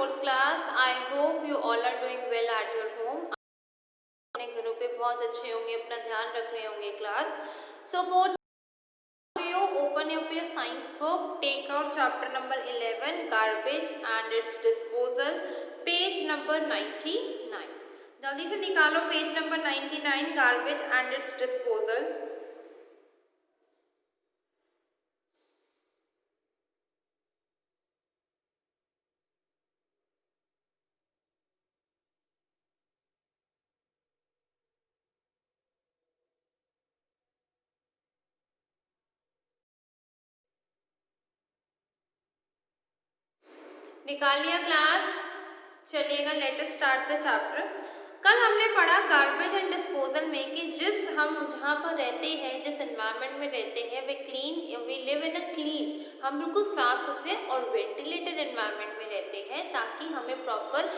fourth class. I hope you all are doing well at your home. अपने घरों पे बहुत अच्छे होंगे, अपना ध्यान रख रहे होंगे class. So fourth, you open up your science book, take out chapter number 11, garbage and its disposal, page number 99. जल्दी से निकालो page number 99, garbage and its disposal. निकाल लिया क्लास? चलिएगा, let us start the chapter. कल हमने पढ़ा garbage and disposal में कि हम जहाँ पर रहते हैं, जिस एनवायरनमेंट में रहते हैं, we live in a clean, हम बिल्कुल साफ सुथरे और वेंटिलेटेड एनवायरनमेंट में रहते हैं ताकि हमें प्रॉपर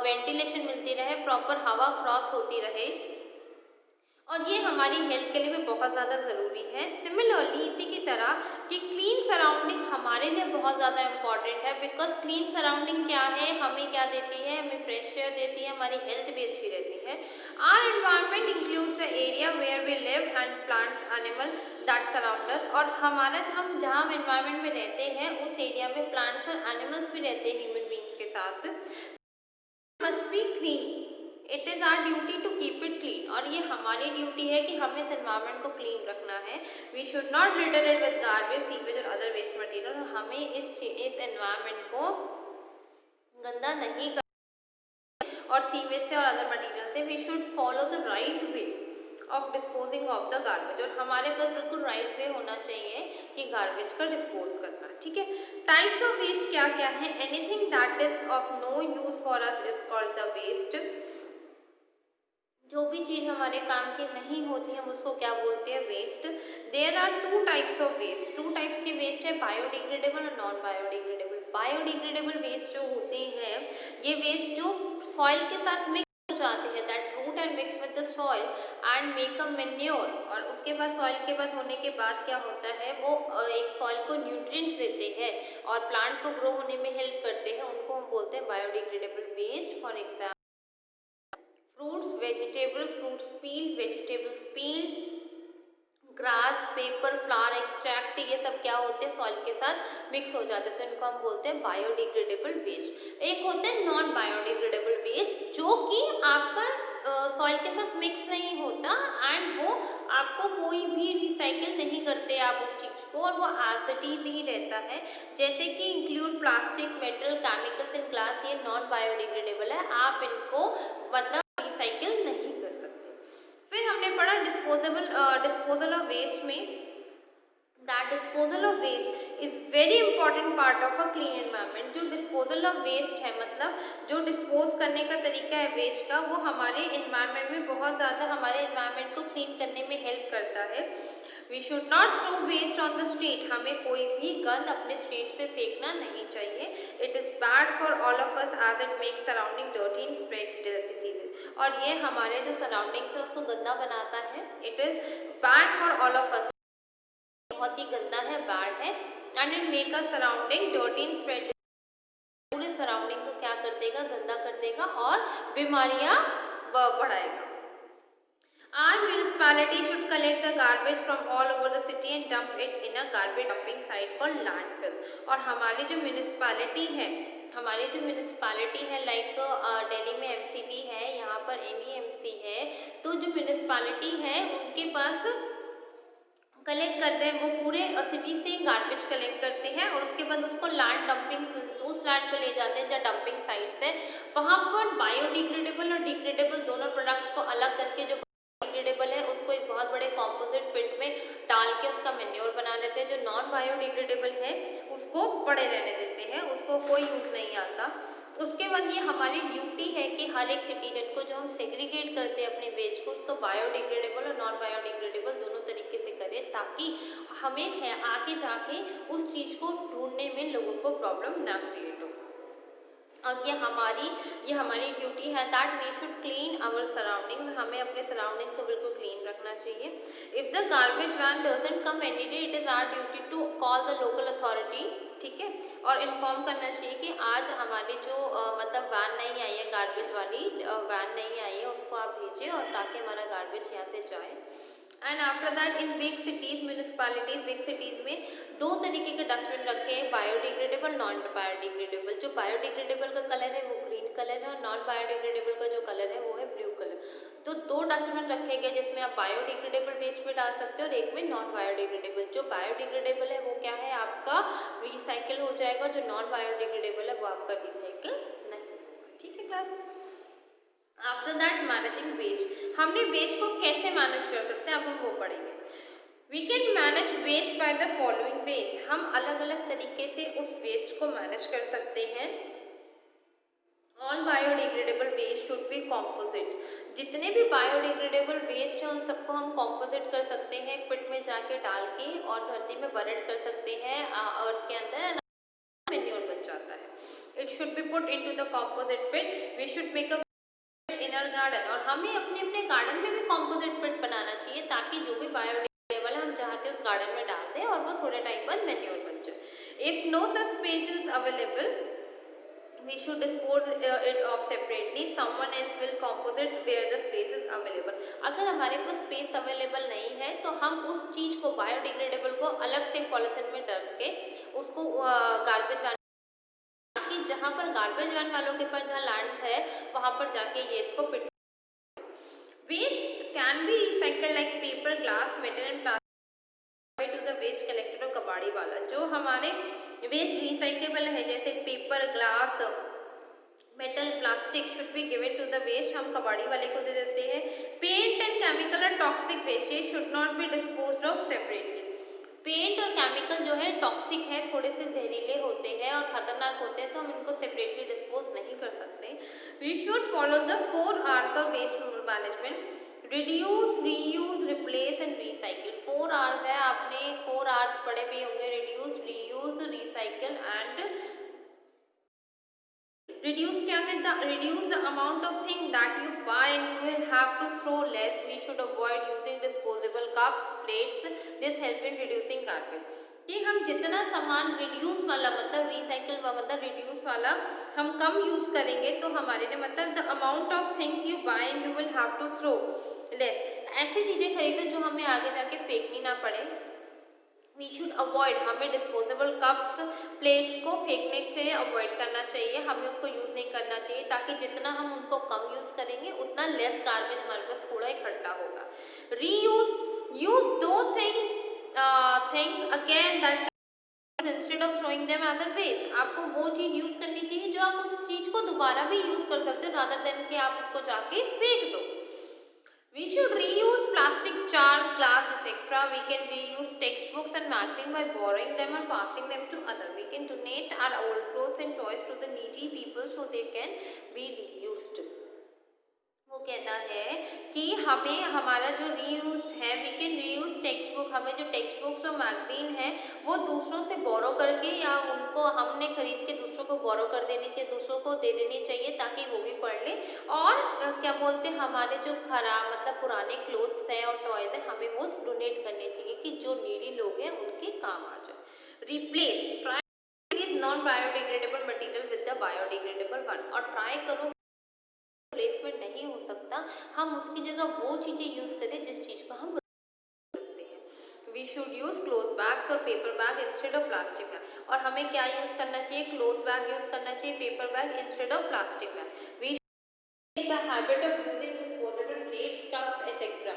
वेंटिलेशन मिलती रहे, प्रॉपर हवा क्रॉस होती रहे, और ये हमारी हेल्थ के लिए भी बहुत ज़्यादा ज़रूरी है. सिमिलरली इसी की तरह कि क्लीन सराउंडिंग हमारे लिए बहुत ज़्यादा इम्पॉर्टेंट है, बिकॉज क्लीन सराउंडिंग क्या है, हमें क्या देती है, हमें फ्रेश एयर देती है, हमारी हेल्थ भी अच्छी रहती है. Our environment includes the area where we live and plants animal that surround us. और हमारा हम जहाँ एनवायरनमेंट में रहते हैं उस एरिया में प्लांट्स और एनिमल्स भी रहते हैं ह्यूमन बींग्स के साथ. Must be clean. It is our duty to keep it clean. और ये हमारी ड्यूटी है कि हमें इस एनवायरनमेंट को क्लीन रखना है. We should not litter it with garbage, sewage और अदर वेस्ट मटेरियल. हमें इस एनवायरनमेंट को गंदा नहीं करना और सीवेज से और अदर मटेरियल से. We should follow the right way of disposing of the garbage. और हमारे पास बिल्कुल राइट वे होना चाहिए कि गार्बेज का डिस्पोज करना. ठीक है. टाइप्स ऑफ वेस्ट क्या क्या है? Anything that is of no use for us is called the waste. जो भी चीज़ हमारे काम की नहीं होती हम उसको क्या बोलते हैं? Waste. There are two types of waste. Two types के वेस्ट है, बायोडिग्रेडेबल और नॉन बायोडिग्रेडेबल. बायोडिग्रेडेबल वेस्ट जो होते हैं, ये वेस्ट जो सॉइल के साथ मिक्स हो जाते हैं, that rot and mix with the soil and make a manure. और उसके बाद सॉइल के बाद होने के बाद क्या होता है, वो एक सॉइल को न्यूट्रिएंट्स देते हैं और प्लांट को ग्रो होने में हेल्प करते हैं. उनको हम बोलते हैं biodegradable waste. For example fruits, vegetables, fruits peel, vegetables peel, grass, paper, flower extract, ये सब क्या होते हैं? सॉइल के साथ मिक्स हो जाते हैं, तो इनको हम बोलते हैं बायोडिग्रेडेबल वेस्ट. एक होते हैं नॉन बायोडिग्रेडेबल वेस्ट, जो कि आपका सॉइल के साथ मिक्स नहीं होता एंड वो आपको कोई भी रिसाइकिल नहीं करते आप उस चीज़ को, और वो एज इट इज ही रहता है. जैसे कि include plastic, metal, chemicals in glass, ये नॉन बायोडिग्रेडेबल है, आप इनको मतलब रिसाइकिल नहीं कर सकते. फिर हमने पढ़ा डिस्पोजल ऑफ वेस्ट में, that disposal of waste is very important part of a clean environment. जो डिस्पोजल ऑफ वेस्ट है, मतलब जो डिस्पोज करने का तरीका है वेस्ट का, वो हमारे एनवायरनमेंट में बहुत ज़्यादा हमारे एनवायरनमेंट को क्लीन करने में हेल्प करता है. We should not throw waste on the street. हमें कोई भी गंद अपने स्ट्रीट पे फेंकना नहीं चाहिए. It is bad for all of us as it make surrounding dirty and spread diseases. और ये हमारे जो सराउंडिंग्स है उसको गंदा बनाता है. It is bad for all of अस, बहुत ही गंदा है, बैड है. And it make a surrounding dirty and spread. पूरे सराउंडिंग को क्या कर देगा? गंदा कर देगा और बीमारियां बढ़ाएगा. Our municipality should collect the garbage from all over the city and dump it in a garbage dumping site called landfills. और हमारी जो म्यूनिसपैलिटी है लाइक दिल्ली में एमसीडी है, यहाँ पर एनईएमसी है, तो जो म्यूनिसपैलिटी है उनके पास कलेक्ट करते हैं, वो पूरे सिटी से गार्बेज कलेक्ट करते हैं और उसके बाद उसको लैंड डंपिंग, उस लैंड पे ले जाते हैं जहाँ डंपिंग साइट्स है. वहाँ पर बायोडिग्रेडेबल और डिग्रेडेबल दोनों प्रोडक्ट्स को अलग करके, जो बायोडिग्रेडेबल है उसको एक बहुत बड़े कॉम्पोजिट पिट में डाल के उसका मैन्योर बना देते हैं. जो नॉन बायोडिग्रेडेबल है उसको पड़े रहने देते हैं, उसको कोई यूज़ नहीं आता. उसके बाद ये हमारी ड्यूटी है कि हर एक सिटीजन को जो हम सेग्रीगेट करते हैं अपने वेस्ट को, उसको बायोडिग्रेडेबल और नॉन बायोडिग्रेडेबल दोनों तरीके से करें, ताकि हमें है आगे जाके उस चीज़ को ढूंढने में लोगों को प्रॉब्लम ना क्रिएट हो. और ये हमारी ड्यूटी है that we should clean our surroundings, हमें अपने सराउंडिंग्स को बिल्कुल क्लीन रखना चाहिए। If the garbage van doesn't come any day it is our duty to call the local authority, ठीक है, और इन्फॉर्म करना चाहिए कि आज हमारी जो मतलब वैन नहीं आई है, गार्बेज वाली वैन नहीं आई है, उसको आप भेजें और ताकि हमारा गार्बेज यहाँ से जाए। And after that in big cities municipalities, big cities में दो तरीके के डस्टबिन रखे हैं, बायोडिग्रेडेबल, नॉन बायोडिग्रेडेबल। जो बायोडिग्रेडेबल का कलर है वो ग्रीन कलर है और नॉन बायोडिग्रेडेबल का जो कलर है वो है ब्लू कलर। तो दो डस्टबिन रखे गए जिसमें आप बायोडिग्रेडेबल वेस्ट भी डाल सकते हो और एक में नॉन बायोडिग्रेडेबल। जो बायोडिग्रेडेबल है वो क्या है, आपका रिसाइकिल हो जाएगा, जो नॉन बायोडिग्रेडेबल है वो आपका रिसाइकिल नहीं होगा, ठीक है class. After that managing waste, हमने वेस्ट को कैसे मैनेज कर सकते हैं अब हम वो पढ़ेंगे। We can manage waste by the following ways, हम अलग अलग तरीके से उस वेस्ट को मैनेज कर सकते हैं। All biodegradable waste should be composite, जितने भी बायोडिग्रेडेबल वेस्ट हैं उन सबको हम कॉम्पोजिट कर सकते हैं, पिट में जाके डाल के और धरती में बरेड कर सकते हैं अर्थ के अंदर, मैन्योर बन जाता है। It should be put into the composite pit, we should make a in our garden, और हमें अपने अपने गार्डन में भी कॉम्पोजिट पिट बनाना चाहिए ताकि जो भी बायोडिग्रेडेबल है हम जाके उस गार्डन में डाल दें और वो थोड़े टाइम बाद मैन्योर बन जाए। If no such space is available we should dispose it off separately, someone else will compost where the space is available। अगर हमारे पास स्पेस अवेलेबल नहीं है तो हम उस चीज़ को बायोडिग्रेडेबल को अलग से पॉलिथीन में डाल के उसको गार्बेज वैन, कि जहाँ पर गार्बेज वैन वालों के पास जहाँ लैंड है वहाँ पर जाके ये इसको पिट। Waste can be recycled like paper, glass, metal and plastic to the waste collected, और कबाड़ी वाला जो हमारे वेस्ट रिसाइकेबल है जैसे paper, glass, metal, plastic should be given to the waste, हम कबाड़ी वाले को दे देते हैं। पेंट एंड केमिकल और टॉक्सिक वेस्ट ये should not be disposed off separately, paint और केमिकल जो है टॉक्सिक है, थोड़े से जहरीले होते हैं और खतरनाक होते हैं, तो हम इनको सेपरेटली डिस्पोज नहीं कर सकते। We should follow the 4 R's of waste management, reduce, reuse, replace and recycle. 4 R's है, आपने 4 R's पढ़े भी होंगे, reduce, reuse, recycle and reduce क्या है, the reduce the amount of thing that you buy and you will have to throw less, we should avoid using disposable cups, plates, this help in reducing carbon. कि हम जितना सामान reduce वाला मतलब recycle मतलब reduce वाला हम कम use करेंगे तो हमारे लिए मतलब the amount of things you buy and you will have to throw less, ऐसी चीज़ें खरीदो जो हमें आगे जाके फेंकनी ना पड़े। वी शुड अवॉइड, हमें डिस्पोजेबल कप्स, प्लेट्स को फेंकने के लिए अवॉइड करना चाहिए, हमें उसको यूज़ नहीं करना चाहिए ताकि जितना हम उनको कम यूज़ करेंगे उतना लेस कार्बन हमारे पास कूड़ा इकट्ठा होगा। रीयूज, यूज दो things again that instead of throwing them as a waste, आपको वो चीज़ यूज़ करनी चाहिए जो आप उस चीज़ को दोबारा भी यूज़ कर सकते हो रादर देन कि आप उसको जाके फेंक दो। We should reuse plastic jars, glass, etc. We can reuse textbooks and magazines by borrowing them or passing them to others. We can donate our old clothes and toys to the needy people so they can be reused. वो कहता है कि हमें हमारा जो reused है, we can reuse text book, हमें जो टेक्स्ट बुक्स और मैगजीन है वो दूसरों से बोरो करके या उनको हमने खरीद के दूसरों को बोरो कर देनी चाहिए, दूसरों को दे देनी चाहिए ताकि वो भी पढ़ ले। और क्या बोलते हैं, हमारे जो खराब मतलब पुराने क्लोथ्स हैं और टॉयज हैं हमें वो डोनेट करने चाहिए कि जो नीडी लोग हैं उनके काम आ जाए। Replace, try non biodegradable material with the biodegradable one, और ट्राई करो रिप्लेसमेंट नहीं हो सकता हम उसकी जगह वो चीज़ें यूज़ करें जिस चीज़ को हम रखते हैं। We should use cloth bags और paper bag instead of plastic bag, और हमें क्या यूज़ करना चाहिए, क्लोथ बैग यूज़ करना चाहिए, paper bag instead of plastic bag. We should the habit of using disposable plates, cups etcetera,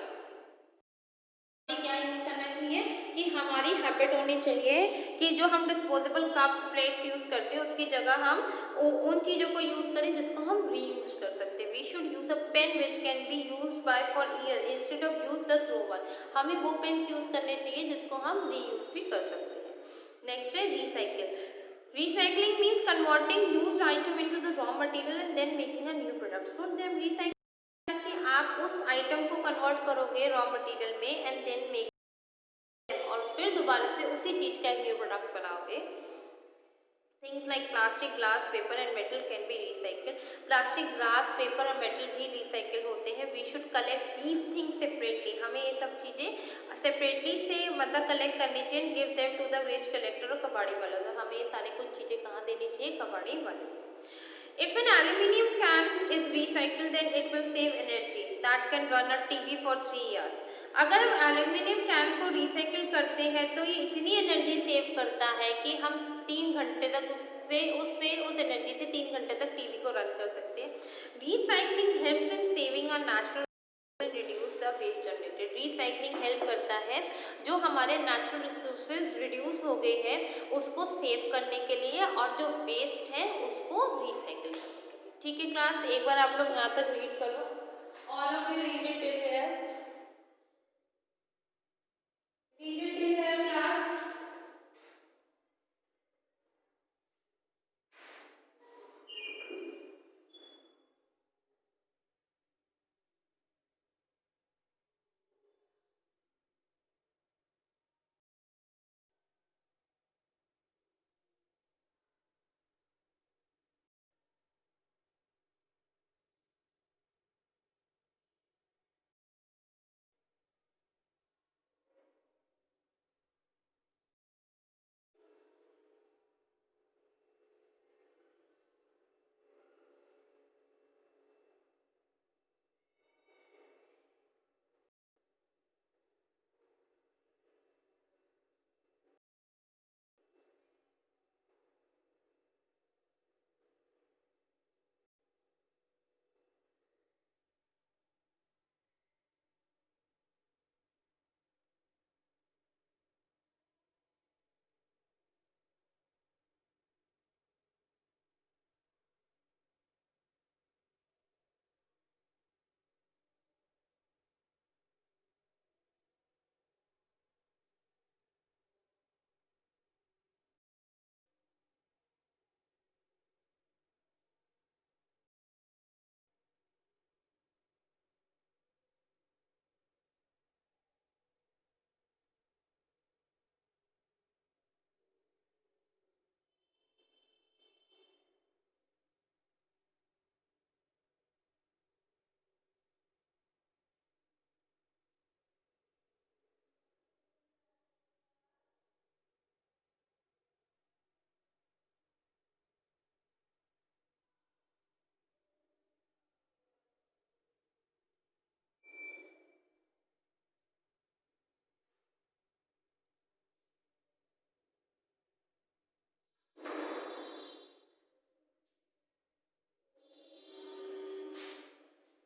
क्या use करना चाहिए कि हमारी हैबिट होनी चाहिए कि जो हम डिस्पोजेबल कप्स, प्लेट्स यूज़ करते हैं उसकी जगह हम उन चीज़ों को यूज़ करें जिसको हम रीयूज कर सकते हैं। We should use a pen which can be use by for year instead of use the throw one, हमें वो पेन्स यूज़ करने चाहिए जिसको हम रीयूज भी कर सकते हैं। नेक्स्ट है recycle. Recycling means converting used item into the raw material and then making a new product. So then recycle कि आप उस आइटम को कन्वर्ट करोगे रॉ मटेरियल में एंड देन मेक, और फिर दोबारा से उसी चीज़ का एक न्यू प्रोडक्ट बनाओगे। Things like plastic, glass, paper and metal can be recycled. Plastic, glass, paper और metal भी recycle होते हैं. We should collect these things separately. हमें ये सब चीज़ें separately से मतलब collect करनी चाहिए and give them to the waste collector और कबाड़ी वालों को. हमें ये सारी कुछ चीज़ें कहाँ देनी चाहिए? कबाड़ी वालों को. If an aluminium can is recycled, then it will save energy that can run a TV for 3 years. अगर हम एल्यूमिनियम कैन को रिसाइकिल करते हैं तो ये इतनी एनर्जी सेव करता है कि हम 3 घंटे तक उस एनर्जी से 3 घंटे तक टीवी को रन कर सकते हैं. Recycling helps in saving a natural reduce the waste generated. Recycling help करता है जो हमारे नेचुरल रिसोर्सेज रिड्यूस हो गए हैं उसको सेव करने के लिए और जो वेस्ट है उसको रिसाइकिल करने के लिए. ठीक है क्लास, एक बार आप लोग यहाँ तक रीड करो. All of you read it till here. Read it till here class.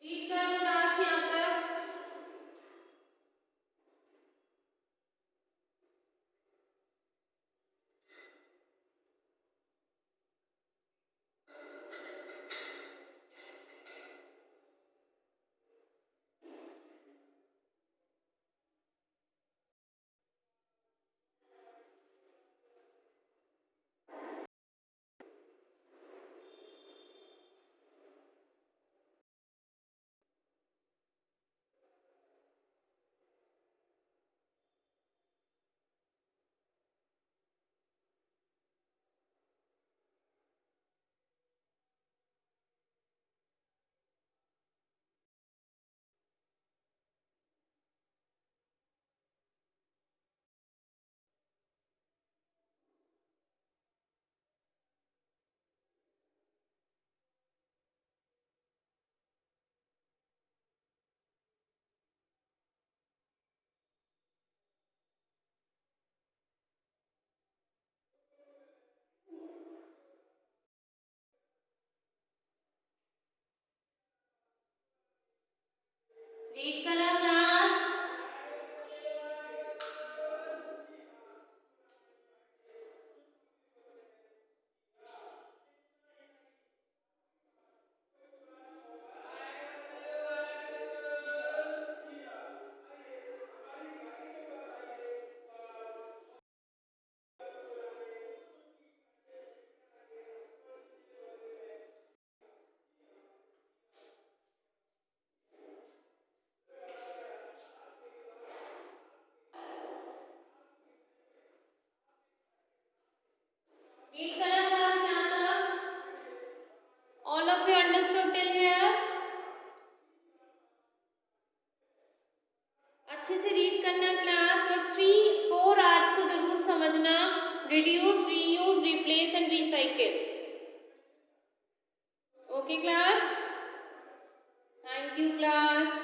Read करो क्लास यहाँ तक. रीड करो क्लास. रीड करो class. replace and recycle. Okay class? Thank you class.